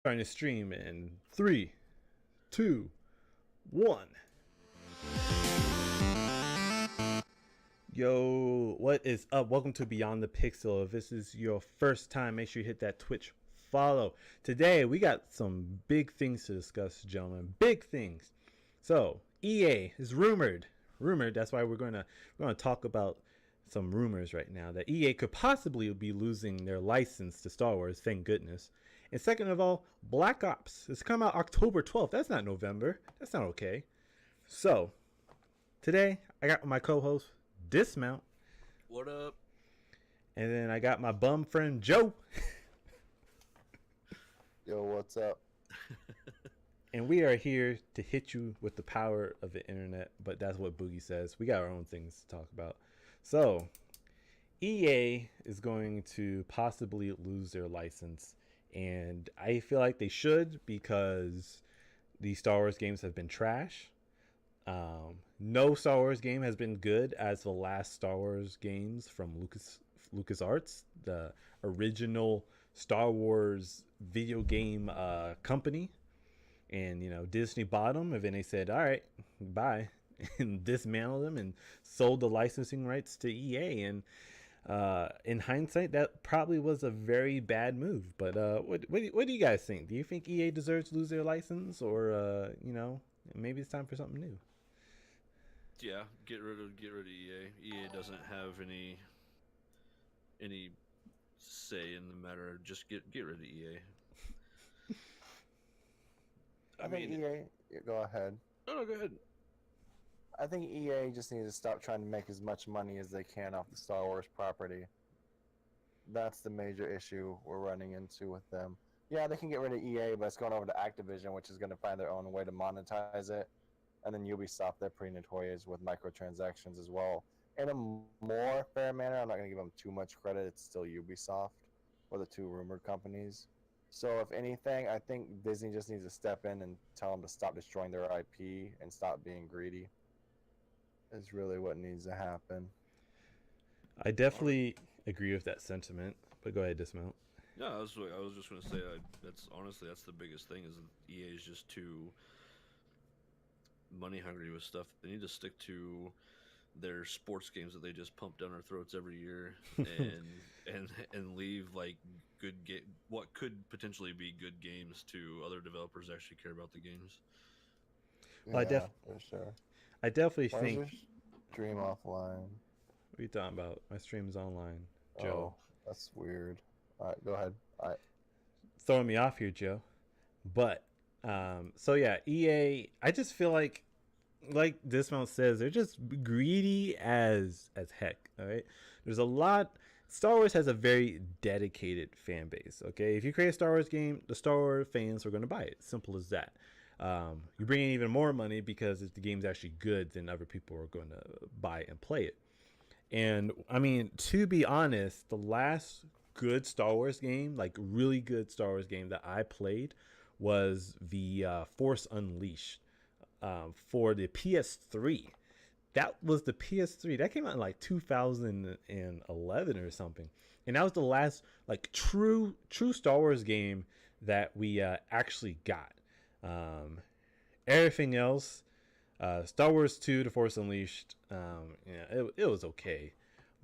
Starting to stream in 3, 2, 1. Yo, what is up? Welcome to Beyond the Pixel. If this is your first time, make sure you hit that Twitch follow. Today, we got some big things to discuss, gentlemen. Big things. So, EA is rumored. That's why we're going to talk about some rumors right now that EA could possibly be losing their license to Star Wars. Thank goodness. And second of all, Black Ops. It's come out October 12th. That's not November. That's not okay. So, today, I got my co-host, Dismount. What up? And then I got my bum friend Joe. Yo, what's up? And we are here to hit you with the power of the internet, but that's what Boogie says. We got our own things to talk about. So, EA is going to possibly lose their license, and I feel like they should because the Star Wars games have been trash. No Star Wars game has been good as the last Star Wars games from LucasArts, the original Star Wars video game company. And, you know, Disney bought them, and then they said, all right, bye, and dismantled them and sold the licensing rights to EA. And in hindsight, that probably was a very bad move. But what do you guys think? Do you think EA deserves to lose their license, or, you know, maybe it's time for something new? Yeah, get rid of EA. EA doesn't have any say in the matter. Just get rid of EA. I think EA. Go ahead. No, go ahead. I think EA just needs to stop trying to make as much money as they can off the Star Wars property. That's the major issue we're running into with them. Yeah, they can get rid of EA, but it's going over to Activision, which is going to find their own way to monetize it. And then Ubisoft, they're pretty notorious with microtransactions as well. In a more fair manner, I'm not going to give them too much credit. It's still Ubisoft, or the two rumored companies. So if anything, I think Disney just needs to step in and tell them to stop destroying their IP and stop being greedy. Is really what needs to happen. I definitely agree with that sentiment, but go ahead, Dismount. No, I was just going to say that's the biggest thing is EA is just too money hungry with stuff. They need to stick to their sports games that they just pump down our throats every year, and leave like what could potentially be good games to other developers that actually care about the games. Well, for sure. I definitely Why think. is your stream offline? What are you talking about? My stream's online, Joe. Oh, that's weird. All right, go ahead. All right. Throwing me off here, Joe. But so yeah, EA. I just feel like Dismount says, they're just greedy as heck. All right, there's a lot. Star Wars has a very dedicated fan base. Okay, if you create a Star Wars game, the Star Wars fans are going to buy it. Simple as that. You bring in even more money because if the game's actually good, then other people are going to buy and play it. And I mean, to be honest, the last good Star Wars game, like really good Star Wars game that I played, was the Force Unleashed for the PS3. That was the PS3. That came out in like 2011 or something. And that was the last like true Star Wars game that we actually got. Everything else, Star Wars 2, The Force Unleashed, it was okay.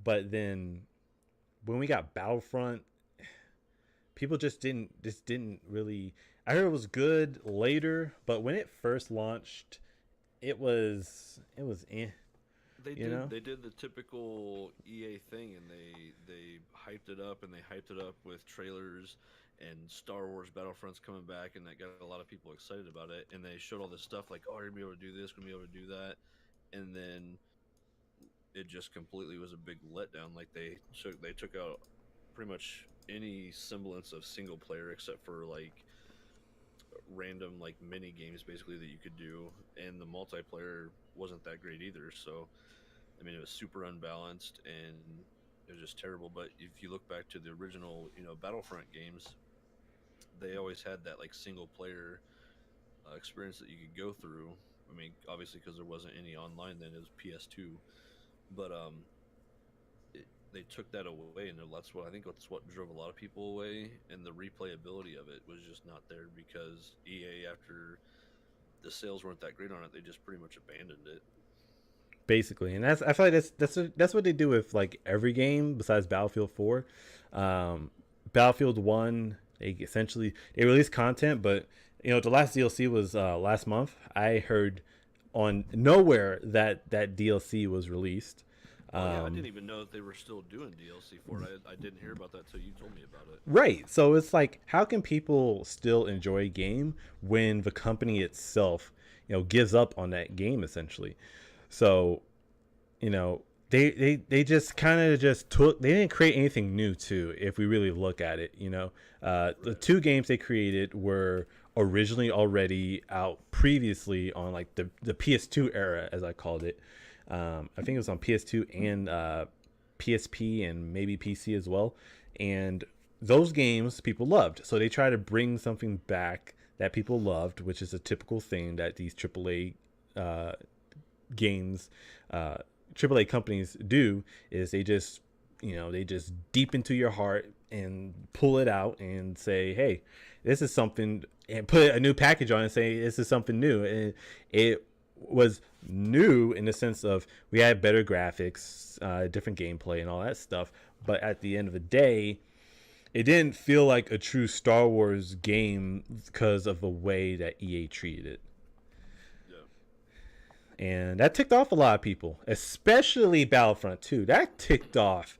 But then when we got Battlefront, people just didn't really. I heard it was good later, but when it first launched, it was eh. They did the typical EA thing, and they hyped it up, and they hyped it up with trailers and Star Wars Battlefront's coming back, and that got a lot of people excited about it. And they showed all this stuff like, oh, you're gonna be able to do this, gonna be able to do that, and then it just completely was a big letdown. Like they took out pretty much any semblance of single player except for like random like mini games basically that you could do, and the multiplayer wasn't that great either. So I mean, it was super unbalanced and it was just terrible. But if you look back to the original, Battlefront games, they always had that like single player experience that you could go through. I mean, obviously because there wasn't any online then, it was PS2, but they took that away, and that's what drove a lot of people away, and the replayability of it was just not there because EA, after the sales weren't that great on it, they just pretty much abandoned it. Basically, and I feel like that's what they do with like every game besides Battlefield 4. Battlefield 1, they release content, but the last DLC was last month. I heard on nowhere that DLC was released. I didn't even know that they were still doing DLC for it. I didn't hear about that till you told me about it. Right. So it's like, how can people still enjoy a game when the company itself, gives up on that game essentially? So, they just kind of they didn't create anything new too, if we really look at it. The two games they created were originally already out previously on like the PS2 era, as I called it. I think it was on PS2 and PSP and maybe PC as well. And those games people loved. So they try to bring something back that people loved, which is a typical thing that these AAA games, AAA companies do, is they just deep into your heart and pull it out and say, hey, this is something, and put a new package on it and say, this is something new. And it was new in the sense of we had better graphics, different gameplay and all that stuff. But at the end of the day, it didn't feel like a true Star Wars game because of the way that EA treated it. Yeah. And that ticked off a lot of people, especially Battlefront 2. That ticked off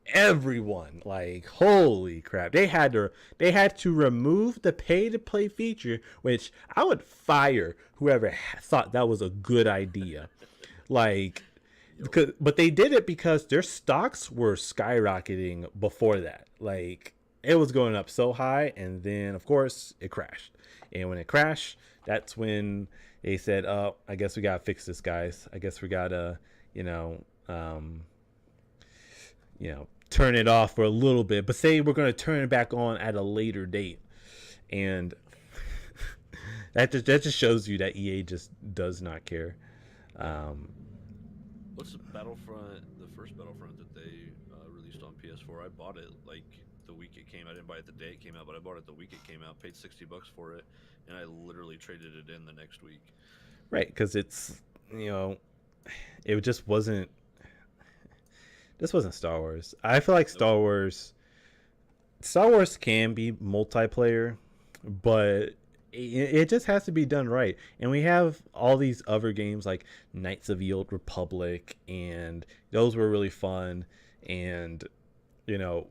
everyone. Like, holy crap. They had to remove the pay to play feature, which I would fire whoever thought that was a good idea. Like, but they did it because their stocks were skyrocketing before that. Like, it was going up so high, and then of course it crashed. And when it crashed, that's when they said, "Oh, I guess we gotta fix this, guys. I guess we gotta, turn it off for a little bit, but say we're gonna turn it back on at a later date." And that just shows you that EA just does not care. What's the Battlefront? The first Battlefront that they released on PS4, I bought it like the week it came out. I didn't buy it the day it came out, but I bought it the week it came out. Paid $60 for it, and I literally traded it in the next week. Right, because it's it just wasn't. This wasn't Star Wars. I feel like Star Wars can be multiplayer, but it just has to be done right. And we have all these other games like Knights of the Old Republic, and those were really fun. And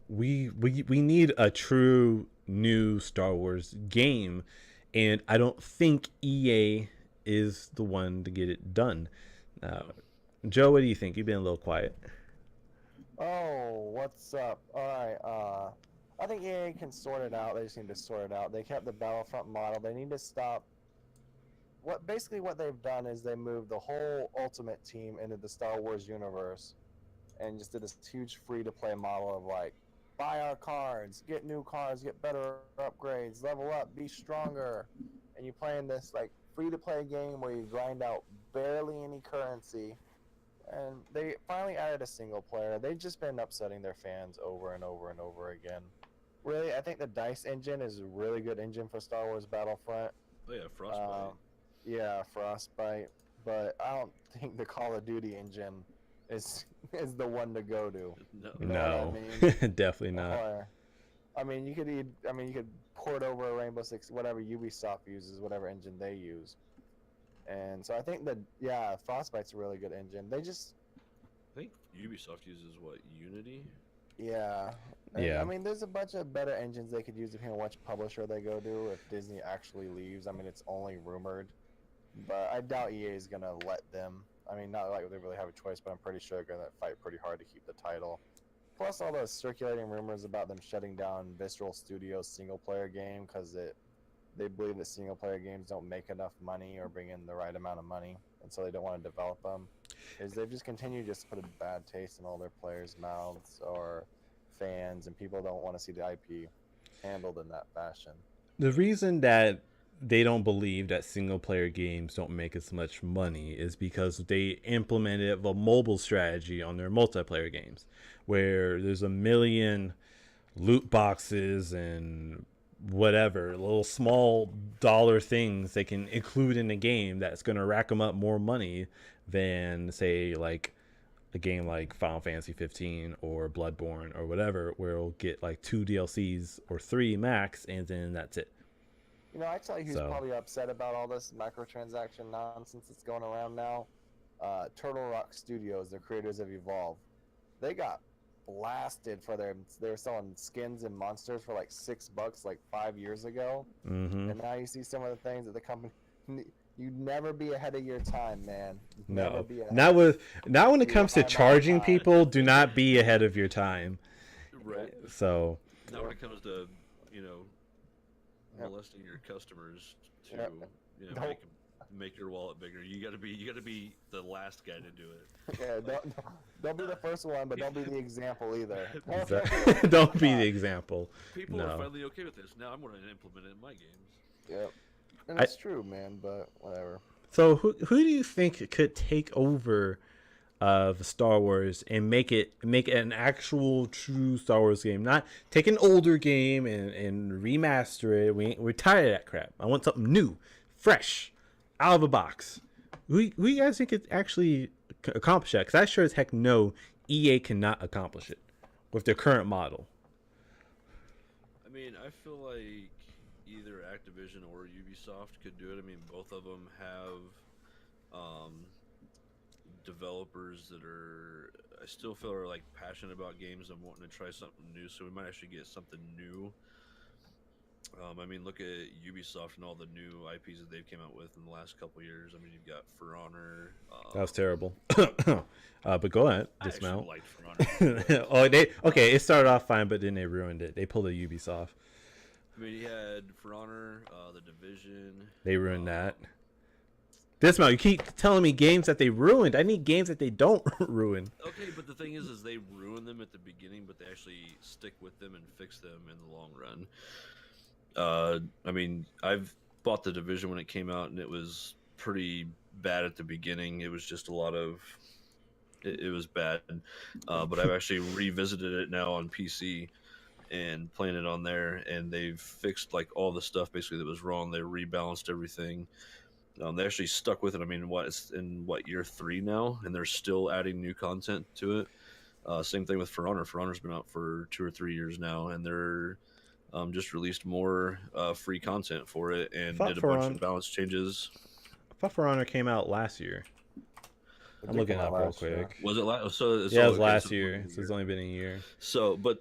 we need a true new Star Wars game, and I don't think EA is the one to get it done. Joe, what do you think? You've been a little quiet. Oh, what's up? All right. I think EA can sort it out. They just need to sort it out. They kept the Battlefront model. They need to stop. What they've done is they moved the whole Ultimate team into the Star Wars universe, and just did this huge free-to-play model of like, buy our cards, get new cards, get better upgrades, level up, be stronger, and you play in this like free-to-play game where you grind out barely any currency. And they finally added a single player. They've just been upsetting their fans over and over and over again. Really, I think the DICE engine is a really good engine for Star Wars Battlefront. Oh yeah, Frostbite. Yeah, Frostbite. But I don't think the Call of Duty engine is the one to go to. No, you know what I mean? Definitely not. Or, you could port over a Rainbow Six, whatever Ubisoft uses, whatever engine they use. And so I think Frostbite's a really good engine. I think Ubisoft uses what, Unity? Yeah. Yeah. There's a bunch of better engines they could use depending on which publisher they go to if Disney actually leaves. It's only rumored. But I doubt EA is going to let them. Not like they really have a choice, but I'm pretty sure they're going to fight pretty hard to keep the title. Plus all those circulating rumors about them shutting down Visceral Studios' single-player game because they believe that single-player games don't make enough money or bring in the right amount of money, and so they don't want to develop them. They've just continued to put a bad taste in all their players' mouths or fans, and people don't want to see the IP handled in that fashion. The reason that they don't believe that single player games don't make as much money is because they implemented a mobile strategy on their multiplayer games, where there's a million loot boxes and whatever little small dollar things they can include in the game that's going to rack them up more money than, say, like a game like Final Fantasy 15 or Bloodborne or whatever, where it'll get like 2 DLCs or 3 max, and then that's it. You know, I tell you who's probably upset about all this microtransaction nonsense that's going around now. Turtle Rock Studios, the creators of Evolve, they got blasted for they were selling skins and monsters for like $6 like 5 years ago, and now you see some of the things that the company. You'd never be ahead of your time, man. No, not when it comes to charging people. Do not be ahead of your time. Right. So. Not when it comes to molesting your customers to make your wallet bigger. You got to be the last guy to do it. Yeah, don't be the first one, but don't be the example either. Don't be the example. People are finally okay with this. Now I'm going to implement it in my games. Yep. And it's true, man, but whatever. So who do you think could take over Star Wars and make it an actual true Star Wars game? Not take an older game and remaster it. We're tired of that crap. I want something new, fresh, out of the box. Who you guys think could actually accomplish that? Because I sure as heck know EA cannot accomplish it with their current model. I mean, I feel like either Activision or Ubisoft could do it. I mean, both of them have developers that I still feel are like passionate about games and wanting to try something new, so we might actually get something new. I mean, look at Ubisoft and all the new IPs that they've came out with in the last couple of years. I mean, you've got For Honor. That was terrible. But go ahead, dismount. I actually liked For Honor. It started off fine, but then they ruined it. They pulled a Ubisoft. I mean, he had For Honor, The Division. They ruined that. Dismount, you keep telling me games that they ruined. I need games that they don't ruin. Okay, but the thing is they ruin them at the beginning, but they actually stick with them and fix them in the long run. I mean, I've bought The Division when it came out, and it was pretty bad at the beginning. It was just a lot of... It was bad. But I've actually revisited it now on PC and playing it on there, and they've fixed like all the stuff basically that was wrong. They rebalanced everything. They actually stuck with it. I mean, it's in year 3 now, and they're still adding new content to it. Same thing with For Honor. For Honor's been out for 2 or 3 years now, and they're just released more free content for it and did a bunch of balance changes. I thought For Honor came out last year. I'm looking up real quick. Year. Was it last? So it was last year. So it's only been a year. So, but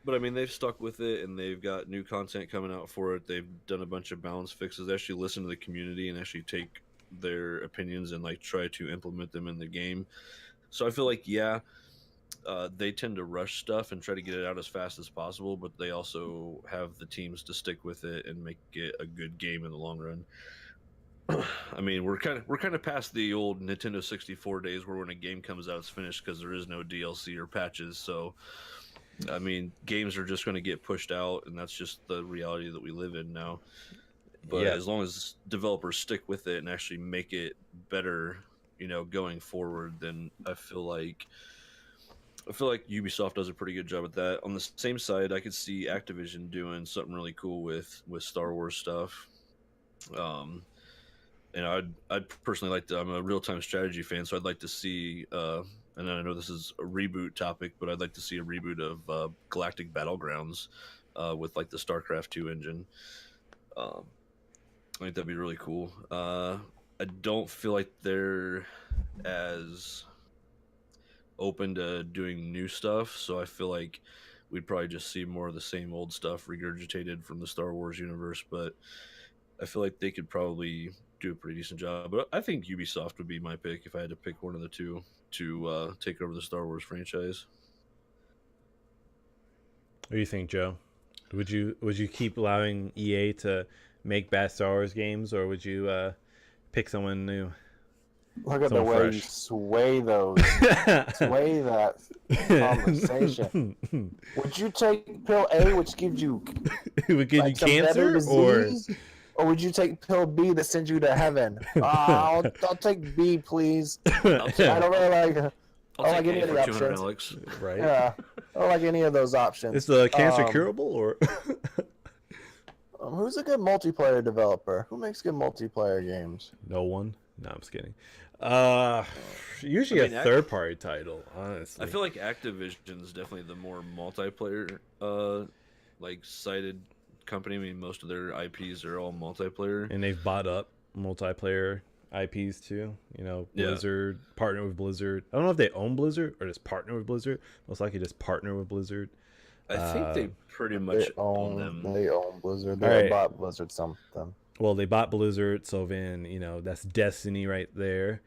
I mean, they've stuck with it, and they've got new content coming out for it. They've done a bunch of balance fixes. They actually listen to the community and actually take their opinions and like try to implement them in the game. So I feel like they tend to rush stuff and try to get it out as fast as possible, but they also have the teams to stick with it and make it a good game in the long run. I mean, we're kind of past the old Nintendo 64 days where when a game comes out, it's finished because there is no DLC or patches. So, I mean, games are just going to get pushed out, and that's just the reality that we live in now. But as long as developers stick with it and actually make it better, going forward, then I feel like Ubisoft does a pretty good job at that. On the same side, I could see Activision doing something really cool with Star Wars stuff. And I'd personally like to. I'm a real-time strategy fan, so I'd like to see. And I know this is a reboot topic, but I'd like to see a reboot of Galactic Battlegrounds with like the StarCraft 2 engine. I think that'd be really cool. I don't feel like they're as open to doing new stuff, so I feel like we'd probably just see more of the same old stuff regurgitated from the Star Wars universe. But I feel like they could probably do a pretty decent job. But I think Ubisoft would be my pick if I had to pick one of the two to take over the Star Wars franchise. What do you think, Joe? Would you keep allowing EA to make bad Star Wars games, or would you pick someone new? Look at the way you sway sway that conversation. Would you take pill A, which gives you cancer, Or would you take pill B that sends you to heaven? I'll take B, please. I don't really like. I'll like take any A of for the 200, options. Alex. Right? Yeah, I don't like any of those options. Is the cancer curable or? Who's a good multiplayer developer? Who makes good multiplayer games? No one. No, I'm just kidding. Usually a third-party title, honestly. I feel like Activision's definitely the more multiplayer, like sided company. I mean, most of their IPs are all multiplayer, and they've bought up multiplayer IPs too. You know, Blizzard partner with Blizzard. I don't know if they own Blizzard or just partner with Blizzard. Most likely just partner with Blizzard. I think they pretty much own them. They own Blizzard. They bought Blizzard something. Well, they bought Blizzard, so then that's Destiny right there.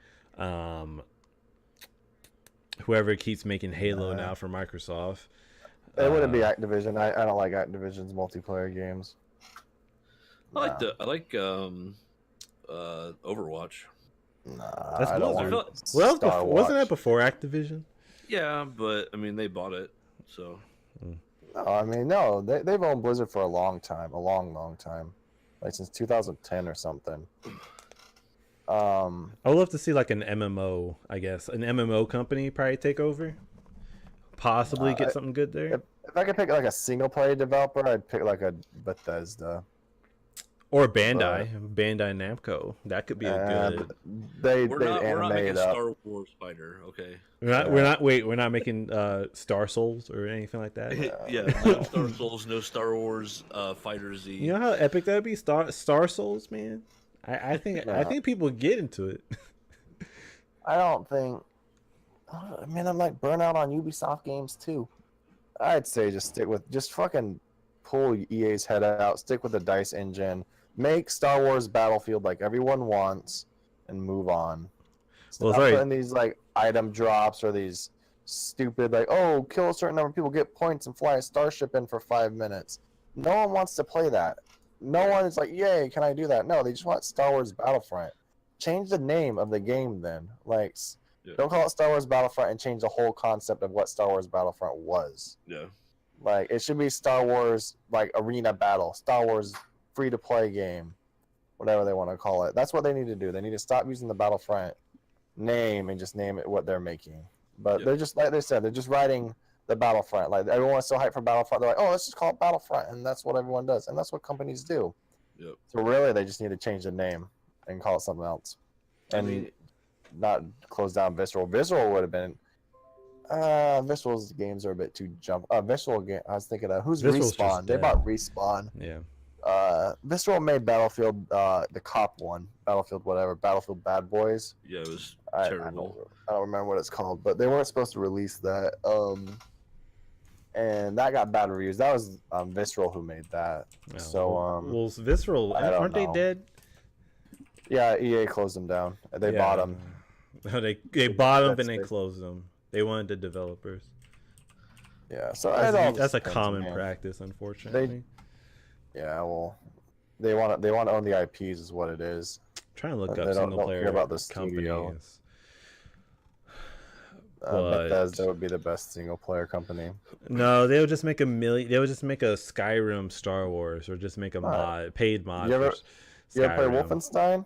Whoever keeps making Halo now for Microsoft. It wouldn't be Activision. I don't like Activision's multiplayer games. I like Overwatch. Nah, that's Blizzard. Well, wasn't that before Activision? Yeah, but I mean they bought it, so. No, I mean no. They've owned Blizzard for a long time, long time, like since 2010 or something. I would love to see like an MMO, I guess, an MMO company probably take over. Possibly get something good there. If I could pick like a single player developer, I'd pick like a Bethesda. Or Bandai Namco. That could be a good. We're not making Star Wars fighter, okay? We're not making Star Souls or anything like that. No Star Souls, no Star Wars Fighter Z. You know how epic that'd be, Star Souls, man. I think people get into it. I don't think. I mean, I'm like burnout on Ubisoft games too. I'd say just fucking pull EA's head out, stick with the DICE engine, make Star Wars Battlefield like everyone wants, and move on. Stop putting these like item drops or these stupid like, oh, kill a certain number of people, get points, and fly a starship in for 5 minutes. No one wants to play that. No one is like, yay, can I do that? No, they just want Star Wars Battlefront. Change the name of the game then. Like, don't call it Star Wars Battlefront and change the whole concept of what Star Wars Battlefront was. Yeah. Like, it should be Star Wars, like, Arena Battle. Star Wars free-to-play game. Whatever they want to call it. That's what they need to do. They need to stop using the Battlefront name and just name it what they're making. But they're just, like they said, they're just writing the Battlefront. Like, everyone's so hyped for Battlefront. They're like, oh, let's just call it Battlefront. And that's what everyone does. And that's what companies do. Yep. So really, they just need to change the name and call it something else. And not close down Visceral. Visceral would have been... Visceral's games are a bit too jump. Visceral game. I was thinking of... Who's Visceral's Respawn? They bought Respawn. Yeah. Visceral made Battlefield, the cop one. Battlefield whatever. Battlefield Bad Boys. Yeah, it was terrible. I don't remember what it's called, but they weren't supposed to release that. And that got bad reviews. That was Visceral who made that. Yeah. So Visceral, aren't they dead? Yeah, EA closed them down. They bought them. They bought them and they closed them. They wanted the developers. Yeah, so that's a common practice, unfortunately. Well, they want to own the IPs, is what it is. I'm trying to look up single player about the companies. Bethesda would be the best single player company. No, they would just make They would just make a Skyrim Star Wars, or just make a paid mod. You ever play Wolfenstein?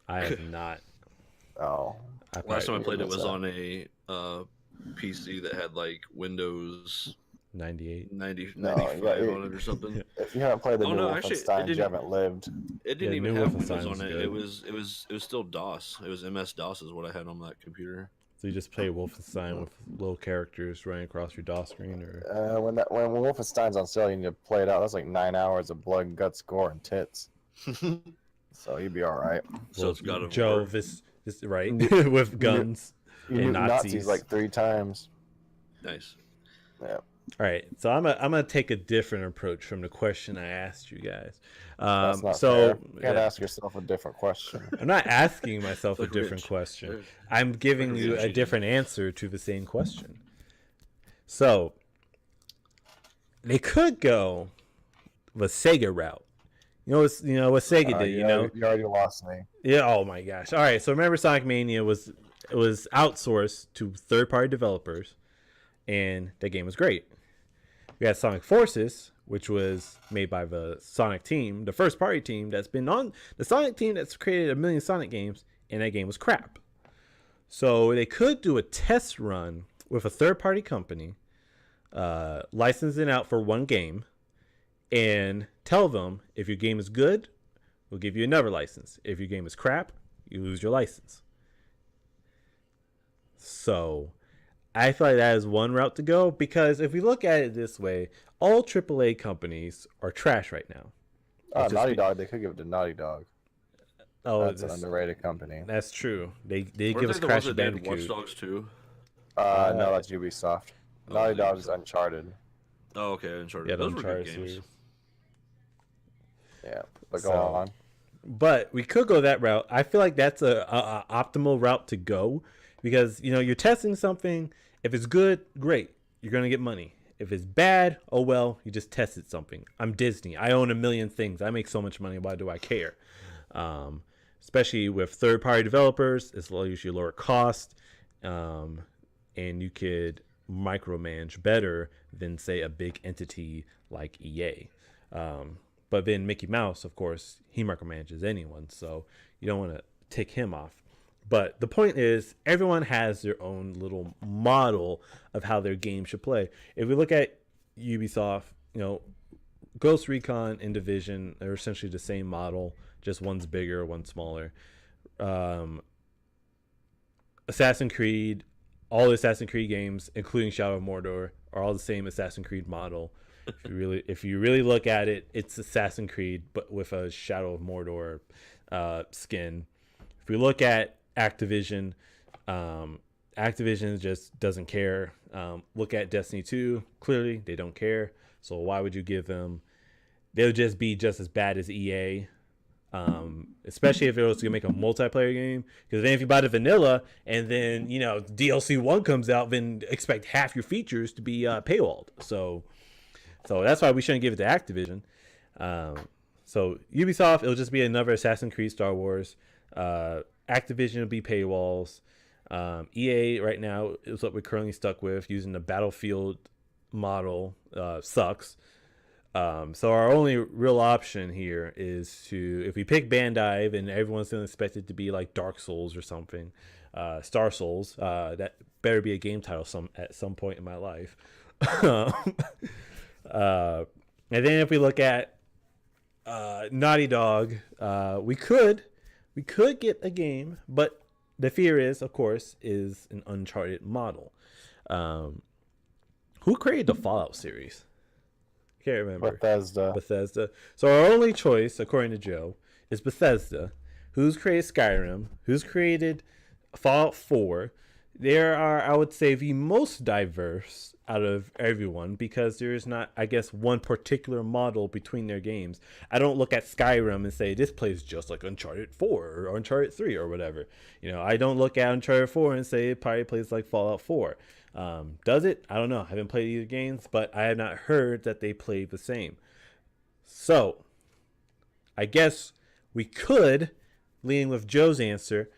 I have not. Oh. Last time I played it was on a PC that had like Windows 98, 95 on it or something. If you haven't played the new Wolfenstein, you haven't lived. It didn't even have Windows on it. It was still DOS. It was MS DOS is what I had on that computer. So you just play Wolfenstein with little characters running across your DOS screen, or when Wolfenstein's on sale, you need to play it out. That's like 9 hours of blood, guts, gore, and tits. So you'd be all right. So it's got Joe, this right with guns and Nazis like 3 times. Nice. Yeah. All right, so I'm gonna take a different approach from the question I asked you guys. That's not fair. You can't ask yourself a different question. I'm not asking myself a different question. I'm giving you a different answer to the same question. So they could go the Sega route. You know what Sega did. You already lost me. Yeah. Oh my gosh. All right. So remember, Sonic Mania was outsourced to third-party developers, and that game was great. We had Sonic Forces, which was made by the Sonic team, the first party team that's been on the Sonic team that's created a million Sonic games, and that game was crap. So they could do a test run with a third party company, license it out for one game, and tell them if your game is good, we'll give you another license. If your game is crap, you lose your license. So I feel like that is one route to go, because if we look at it this way, all AAA companies are trash right now. Naughty Dog, they could give it to Naughty Dog. Oh, that's an underrated company. That's true. They give us Crash Bandicoot. Watch Dogs too. No, that's Ubisoft. Naughty Dog is Uncharted. Oh, okay, Uncharted. Yeah, those were Uncharted good games. series. Yeah, but go on. But we could go that route. I feel like that's a optimal route to go, because you're testing something. If it's good, great, you're gonna get money. If it's bad, oh well, you just tested something. I'm Disney. I own a million things. I make so much money. Why do I care? Especially with third-party developers, it's usually lower cost, and you could micromanage better than, say, a big entity like EA. But then Mickey Mouse, of course, he micromanages anyone, so you don't want to tick him off. But the point is, everyone has their own little model of how their game should play. If we look at Ubisoft, Ghost Recon and Division are essentially the same model, just one's bigger, one's smaller. Assassin's Creed, all the Assassin's Creed games, including Shadow of Mordor, are all the same Assassin's Creed model. If you really look at it, it's Assassin's Creed, but with a Shadow of Mordor skin. If we look at Activision, Activision just doesn't care. Look at Destiny 2. Clearly, they don't care. So why would you give them? They'll just be just as bad as EA. Especially if it was to make a multiplayer game. Because then if you buy the vanilla and then DLC 1 comes out, then expect half your features to be paywalled. So that's why we shouldn't give it to Activision. So Ubisoft, it'll just be another Assassin's Creed, Star Wars. Activision will be paywalls. EA right now is what we're currently stuck with, using the Battlefield model. Sucks. So our only real option here is if we pick Bandai, then everyone's going to expect it to be like Dark Souls or something. Star Souls. That better be a game title at some point in my life. And then if we look at Naughty Dog, we could get a game, but the fear is, of course, is an Uncharted model. Who created the Fallout series? Can't remember. Bethesda. So our only choice, according to Joe, is Bethesda. Who's created Skyrim? Who's created Fallout 4? They are, I would say, the most diverse out of everyone, because there is not, I guess, one particular model between their games. I don't look at Skyrim and say this plays just like Uncharted 4 or Uncharted 3 or whatever. I don't look at Uncharted 4 and say it probably plays like Fallout 4. Does it? I don't know. I haven't played either games, but I have not heard that they play the same. So I guess we could, leaning with Joe's answer,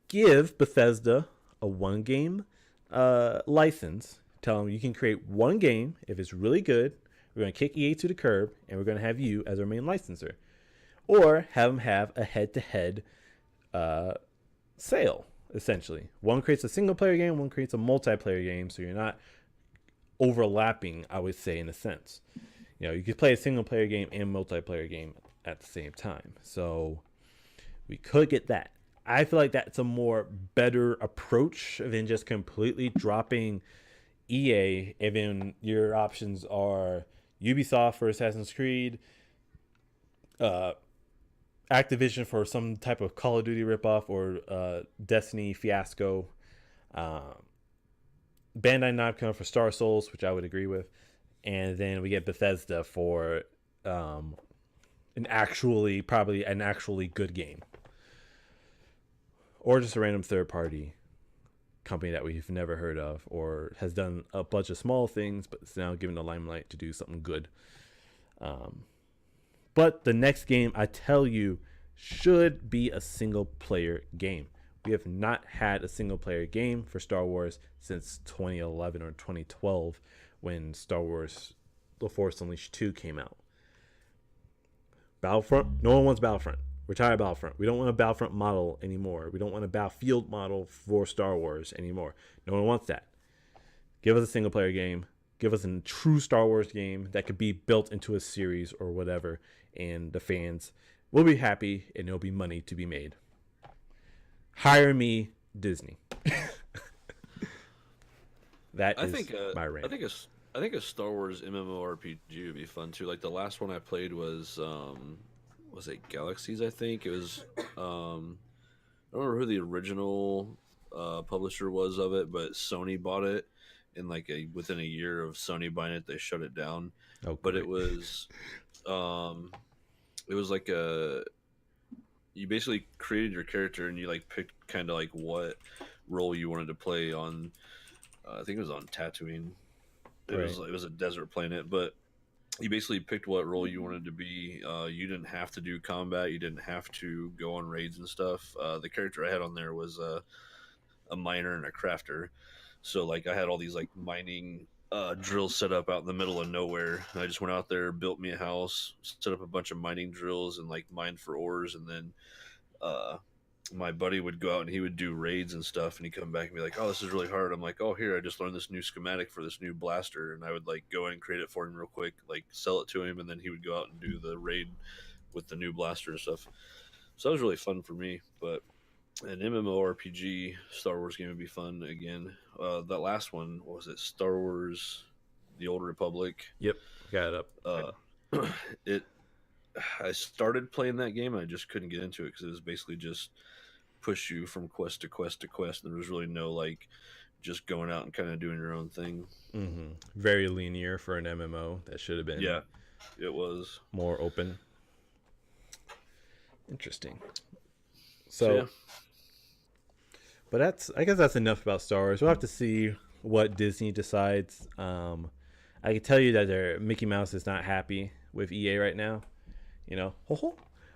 give Bethesda a one game license. Tell them you can create one game. If it's really good, we're going to kick EA to the curb, and we're going to have you as our main licenser. Or have them have a head-to-head sale, essentially. One creates a single-player game, one creates a multiplayer game, so you're not overlapping, I would say, in a sense. You could play a single-player game and multiplayer game at the same time. So we could get that. I feel like that's a more better approach than just completely dropping EA, and then your options are Ubisoft for Assassin's Creed, Activision for some type of Call of Duty ripoff, or Destiny fiasco, Bandai Namco for Star Souls, which I would agree with, and then we get Bethesda for an actually good game, or just a random third party company that we've never heard of, or has done a bunch of small things but is now given the limelight to do something good. But the next game, I tell you, should be a single player game. We have not had a single player game for Star Wars since 2011 or 2012, when Star Wars The Force Unleashed 2 came out. Battlefront, no one wants Battlefront. Retire Battlefront. We don't want a Battlefront model anymore. We don't want a Battlefield model for Star Wars anymore. No one wants that. Give us a single player game. Give us a true Star Wars game that could be built into a series or whatever, and the fans will be happy, and there'll be money to be made. Hire me, Disney. That is my rant. I think a Star Wars MMORPG would be fun too. Like the last one I played was it Galaxies? I think it was. I don't remember who the original publisher was of it, but Sony bought it, and like within a year of Sony buying it, they shut it down. Oh, but it was like you basically created your character and you like picked kind of like what role you wanted to play on. I think it was on Tatooine. It was a desert planet, but you basically picked what role you wanted to be. You didn't have to do combat. You didn't have to go on raids and stuff. The character I had on there was a miner and a crafter. So like I had all these like mining drills set up out in the middle of nowhere. And I just went out there, built me a house, set up a bunch of mining drills, and like mined for ores. And then my buddy would go out and he would do raids and stuff, and he'd come back and be like, "Oh, this is really hard." I'm like, "Oh, here, I just learned this new schematic for this new blaster," and I would like go in and create it for him real quick, like sell it to him, and then he would go out and do the raid with the new blaster and stuff. So that was really fun for me. But an MMORPG Star Wars game would be fun again. That last one, what was it? Star Wars: The Old Republic. Yep, got it up. I started playing that game, and I just couldn't get into it because it was basically just push you from quest to quest to quest. There was really no like just going out and kind of doing your own thing. Mm-hmm. Very linear for an MMO. That should have been. Yeah, it was more open. Interesting. So yeah. But I guess that's enough about Star Wars. We'll have to see what Disney decides. I can tell you that Mickey Mouse is not happy with EA right now. You know,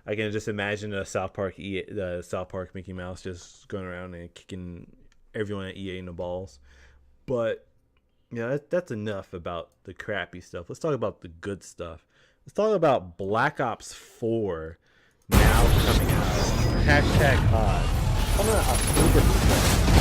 I can just imagine the South Park Mickey Mouse just going around and kicking everyone at EA in the balls. But yeah, that's enough about the crappy stuff. Let's talk about the good stuff. Let's talk about Black Ops 4 now coming out. #HOT. Coming out October 7th.